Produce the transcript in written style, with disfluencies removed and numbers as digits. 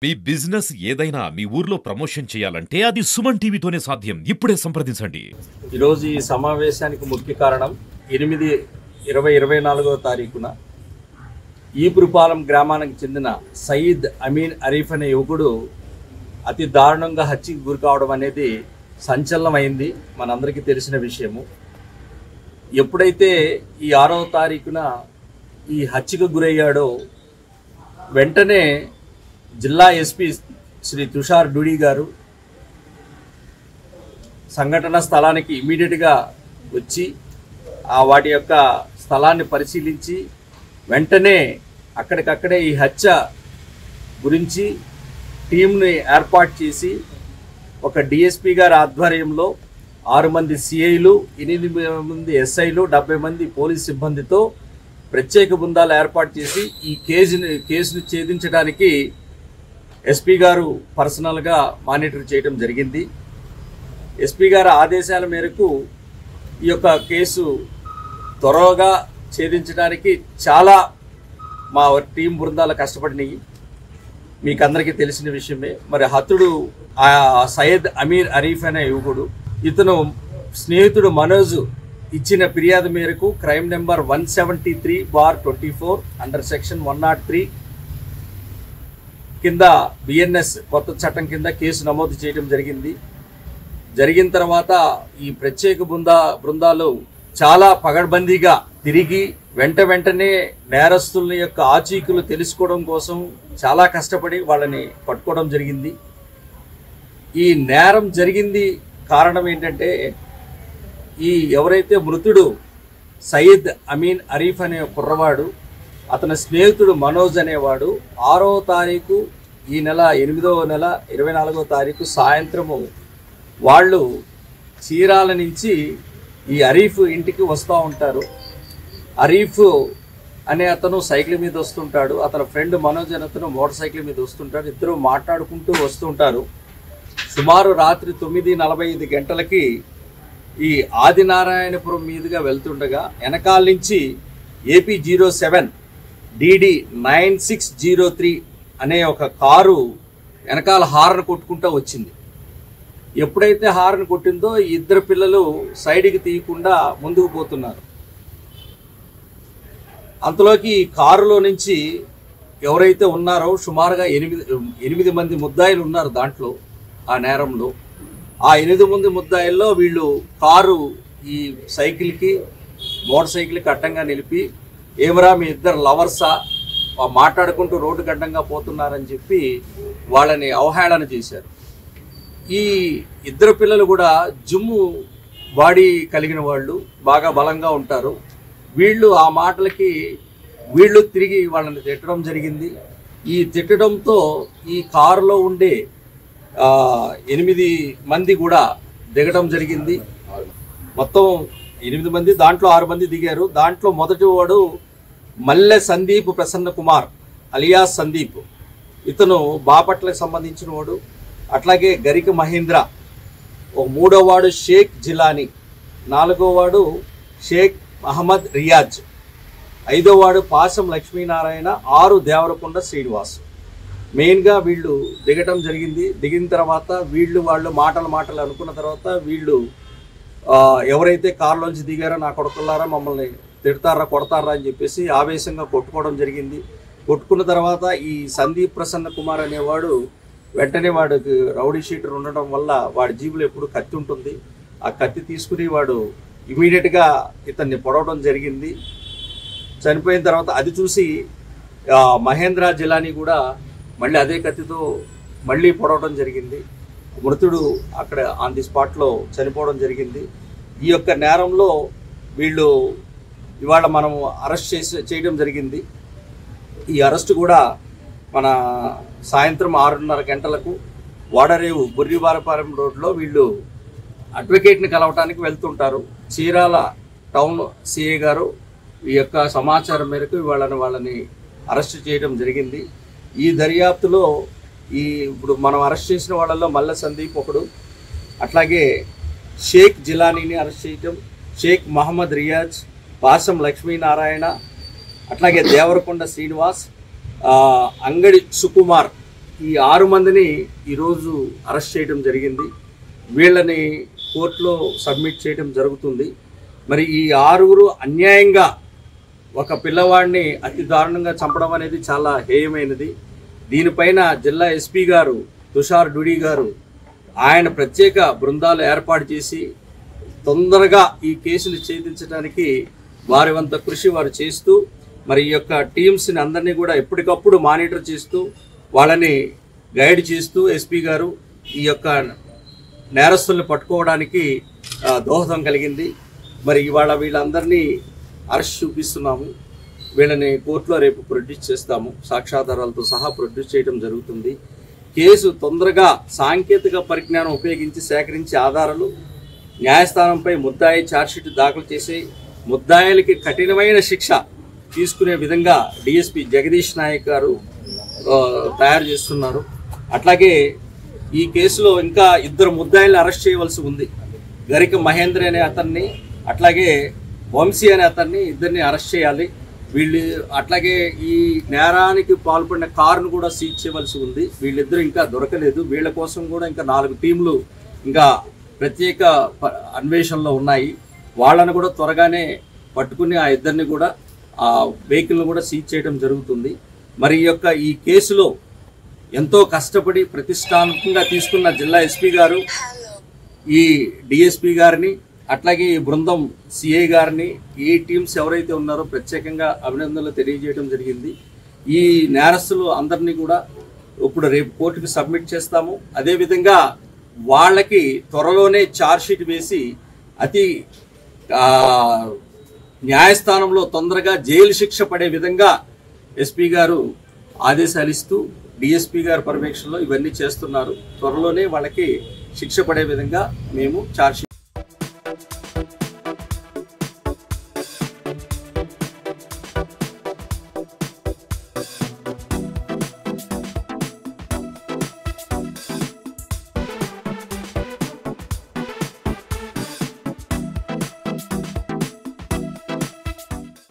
మీ business ఏదైనా మీ ఊర్లో promotion చేయాలంటే అది సుమన్ టీవీతోనే సాధ్యం. ఇప్పుడే సంప్రదించండి. ఈరోజు ఈ సమావేశానికి ముఖ్య కారణం 8/20/24వ తారీఖున ఈపురుపాలెం గ్రామానికి చెందిన సయీద్ అమీన్ అరీఫ్ అనే యువకుడు అతి దారుణంగా హత్యకు గురి కావడం అనేది సంచలనమైంది. మనందరికీ తెలిసిన విషయము. ఎప్పుడైతే ఈ 6వ తారీఖున ఈ హత్యకు గురయ్యాడో వెంటనే జిల్లా ఎస్పీ శ్రీ తుషార్ డూడి గారు సంఘటన స్థలానికి ఇమీడియట్గా వచ్చి వాటి యొక్క స్థలాన్ని పరిశీలించి వెంటనే అక్కడికక్కడే ఈ హత్య గురించి టీంని ఏర్పాటు చేసి ఒక డిఎస్పీ గారి ఆధ్వర్యంలో 6 మంది సిఐలు, 8 మంది ఎస్ఐలు, 70 మంది పోలీస్ సిబ్బందితో ప్రత్యేక బృందాలు ఏర్పాటు చేసి ఈ కేసును ఛేదించడానికి ఎస్పీ గారు పర్సనల్గా మానిటర్ చేయడం జరిగింది. ఎస్పీ గారి ఆదేశాల మేరకు ఈ యొక్క కేసు త్వరగా ఛేదించడానికి చాలా మా టీం బృందాలు కష్టపడినాయి. మీకు అందరికీ తెలిసిన విషయమే. మరి హతుడు సయ్యద్ అమీర్ అరీఫ్ అనే యువకుడు, ఇతను స్నేహితుడు మనోజ్ ఇచ్చిన ఫిర్యాదు మేరకు క్రైమ్ నెంబర్ 173/24 అండర్ సెక్షన్ 103 కింద బిఎన్ఎస్ కొత్త చట్టం కింద కేసు నమోదు చేయడం జరిగింది. జరిగిన తర్వాత ఈ ప్రత్యేక బృందాలు చాలా పగడ్బందీగా తిరిగి వెంటనే నేరస్తుల యొక్క ఆచూకీలు తెలుసుకోవడం కోసం చాలా కష్టపడి వాళ్ళని పట్టుకోవడం జరిగింది. ఈ నేరం జరిగింది కారణం ఏంటంటే, ఈ ఎవరైతే మృతుడు సయీద్ అమీన్ అరీఫ్ అనే కుర్రవాడు, అతని స్నేహితుడు మనోజ్ అనేవాడు 6వ తారీఖు ఈ నెల 8వ నెల 24వ తారీఖు సాయంత్రము వాళ్ళు చీరాల నుంచి ఈ అరీఫ్ ఇంటికి వస్తూ ఉంటారు. అరీఫ్ అనే అతను సైకిల్ మీద వస్తుంటాడు, అతని ఫ్రెండ్ మనోజ్ అనే అతను మోటార్ సైకిల్ మీద వస్తుంటాడు. ఇద్దరు మాట్లాడుకుంటూ వస్తుంటారు. సుమారు రాత్రి 9:45 గంటలకి ఈ ఆదినారాయణపురం మీదుగా వెళ్తుండగా వెనకాల నుంచి AP07 DD 9603 అనే ఒక కారు వెనకాల హార్న్ కొట్టుకుంటూ వచ్చింది. ఎప్పుడైతే హార్న్ కొట్టిందో ఈ ఇద్దరు పిల్లలు సైడ్కి తీయకుండా ముందుకు పోతున్నారు. అంతలోకి ఈ కారులో నుంచి ఎవరైతే ఉన్నారో సుమారుగా 8 మంది ముద్దాయిలు ఉన్నారు దాంట్లో. ఆ నేరంలో ఆ 8 మంది ముద్దాయిల్లో వీళ్ళు కారు ఈ సైకిల్కి మోటార్ సైకిల్కి అడ్డంగా నిలిపి, ఏమరా మీ ఇద్దరు లవర్సా, మాట్లాడుకుంటూ రోడ్డు గడ్డంగా పోతున్నారని చెప్పి వాళ్ళని అవహేళన చేశారు. ఈ ఇద్దరు పిల్లలు కూడా జిమ్ము బాడీ కలిగిన వాళ్ళు, బాగా బలంగా ఉంటారు. వీళ్ళు ఆ మాటలకి వీళ్ళు తిరిగి వాళ్ళని తిట్టడం జరిగింది. ఈ తిట్టడంతో ఈ కారులో ఉండే 8 మంది కూడా దిగడం జరిగింది. మొత్తం 8 మంది, దాంట్లో 6 మంది దిగారు. దాంట్లో మొదటి వాడు మల్లె సందీప్ ప్రసన్న కుమార్ అలియాస్ సందీప్, ఇతను బాపట్లకు సంబంధించిన వాడు. అట్లాగే గరిక మహేంద్ర, ఒక 3వ వాడు షేక్ జిలానీ, 4వ వాడు షేక్ మహమ్మద్ రియాజ్, 5వ వాడు పాసం లక్ష్మీనారాయణ, 6 దేవరకొండ శ్రీనివాస్. మెయిన్గా వీళ్ళు దిగటం జరిగింది. దిగిన తర్వాత వాళ్ళు మాటలు అనుకున్న తర్వాత వీళ్ళు ఎవరైతే కారులోంచి దిగారో నా కొడుకులారా మమ్మల్ని తిడతారా కొడతారా అని చెప్పేసి ఆవేశంగా కొట్టుకోవడం జరిగింది. కొట్టుకున్న తర్వాత ఈ సందీప్ ప్రసన్న కుమార్ అనేవాడు వెంటనే వాడికి రౌడీ షీటర్ ఉండడం వల్ల వాడి జీబులో ఎప్పుడు కత్తి ఉంటుంది. ఆ కత్తి తీసుకుని వాడు ఇమీడియట్గా ఇతన్ని పొడవడం జరిగింది. చనిపోయిన తర్వాత అది చూసి మహేంద్ర జిలానీ కూడా మళ్ళీ అదే కత్తితో మళ్ళీ పొడవడం జరిగింది. మృతుడు అక్కడ ఆన్ ది స్పాట్లో చనిపోవడం జరిగింది. ఈ యొక్క నేరంలో వీళ్ళు ఇవాళ మనము అరెస్ట్ చేయడం జరిగింది. ఈ అరెస్టు కూడా మన సాయంత్రం 6:30 గంటలకు వాడరేవు బుర్రివారపాలెం రోడ్లో వీళ్ళు అడ్వకేట్ని కలవటానికి వెళ్తుంటారు. చీరాల టౌన్ సిఐ గారు ఈ యొక్క సమాచారం మేరకు వాళ్ళని అరెస్ట్ చేయడం జరిగింది. ఈ దర్యాప్తులో ఇప్పుడు మనం అరెస్ట్ చేసిన వాళ్ళల్లో మల్ల సందీప్ ఒకడు, అట్లాగే షేక్ జిలానీని అరెస్ట్ చేయటం, షేక్ మహమ్మద్ రియాజ్, పాసం లక్ష్మీనారాయణ, అట్లాగే దేవరకొండ శ్రీనివాస్, అంగడి సుకుమార్ ఈ 6 మందిని ఈరోజు అరెస్ట్ చేయడం జరిగింది. వీళ్ళని కోర్టులో సబ్మిట్ చేయడం జరుగుతుంది. మరి ఈ 6గురు అన్యాయంగా ఒక పిల్లవాడిని అతి దారుణంగా చంపడం అనేది చాలా హేయమైనది. దీనిపైన జిల్లా ఎస్పీ గారు తుషార్ డుడి గారు ఆయన ప్రత్యేక బృందాలు ఏర్పాటు చేసి తొందరగా ఈ కేసును ఛేదించడానికి వారి వంత కృషి వారు చేస్తూ, మరి ఈ యొక్క టీమ్స్ని అందరినీ కూడా ఎప్పటికప్పుడు మానిటర్ చేస్తూ వాళ్ళని గైడ్ చేస్తూ ఎస్పీ గారు ఈ యొక్క నేరస్తుల్ని పట్టుకోవడానికి దోహదం కలిగింది. మరి ఇవాళ వీళ్ళందరినీ అరెస్ట్ చూపిస్తున్నాము. వీళ్ళని కోర్టులో రేపు ప్రొడ్యూస్ చేస్తాము. సాక్ష్యాధారాలతో సహా ప్రొడ్యూస్ చేయడం జరుగుతుంది. కేసు తొందరగా సాంకేతిక పరిజ్ఞానం ఉపయోగించి సేకరించి ఆధారాలు న్యాయస్థానంపై ముద్దాయి ఛార్జ్షీట్ దాఖలు చేసి ముద్దాయిలకి కఠినమైన శిక్ష తీసుకునే విధంగా డిఎస్పీ జగదీష్ నాయక్ గారు తయారు చేస్తున్నారు. అట్లాగే ఈ కేసులో ఇంకా 2 ముద్దాయిల్ని అరెస్ట్ చేయవలసి ఉంది. గరిక మహేంద్ర అనే అతన్ని, అట్లాగే వంశీ అనే అతన్ని, ఇద్దరిని అరెస్ట్ చేయాలి. వీళ్ళు అట్లాగే ఈ నేరానికి పాల్పడిన కారును కూడా సీజ్ చేయవలసి ఉంది. వీళ్ళిద్దరూ ఇంకా దొరకలేదు. వీళ్ళ కోసం కూడా ఇంకా 4 టీంలు ఇంకా ప్రత్యేక అన్వేషణలో ఉన్నాయి. వాళ్ళను కూడా త్వరగానే పట్టుకుని ఆ ఇద్దరిని కూడా ఆ వెహికల్ను కూడా సీజ్ చేయడం జరుగుతుంది. మరి ఈ కేసులో ఎంతో కష్టపడి ప్రతిష్టాత్మకంగా తీసుకున్న జిల్లా ఎస్పీ గారు, ఈ డిఎస్పీ గారిని, అట్లాగే ఈ బృందం సిఐ గారిని, ఈ టీమ్స్ ఎవరైతే ఉన్నారో ప్రత్యేకంగా అభినందనలు తెలియజేయడం జరిగింది. ఈ నేరస్తులు అందరినీ కూడా ఇప్పుడు రేపు కోర్టుకి సబ్మిట్ చేస్తాము. అదేవిధంగా వాళ్ళకి త్వరలోనే ఛార్జ్షీట్ వేసి అతి న్యాయస్థానంలో తొందరగా జైలు శిక్ష పడే విధంగా ఎస్పీ గారు ఆదేశాలు ఇస్తూ డిఎస్పీ గారి పర్యవేక్షణలో ఇవన్నీ చేస్తున్నారు. త్వరలోనే వాళ్ళకి శిక్ష పడే విధంగా మేము ఛార్జ్షీట్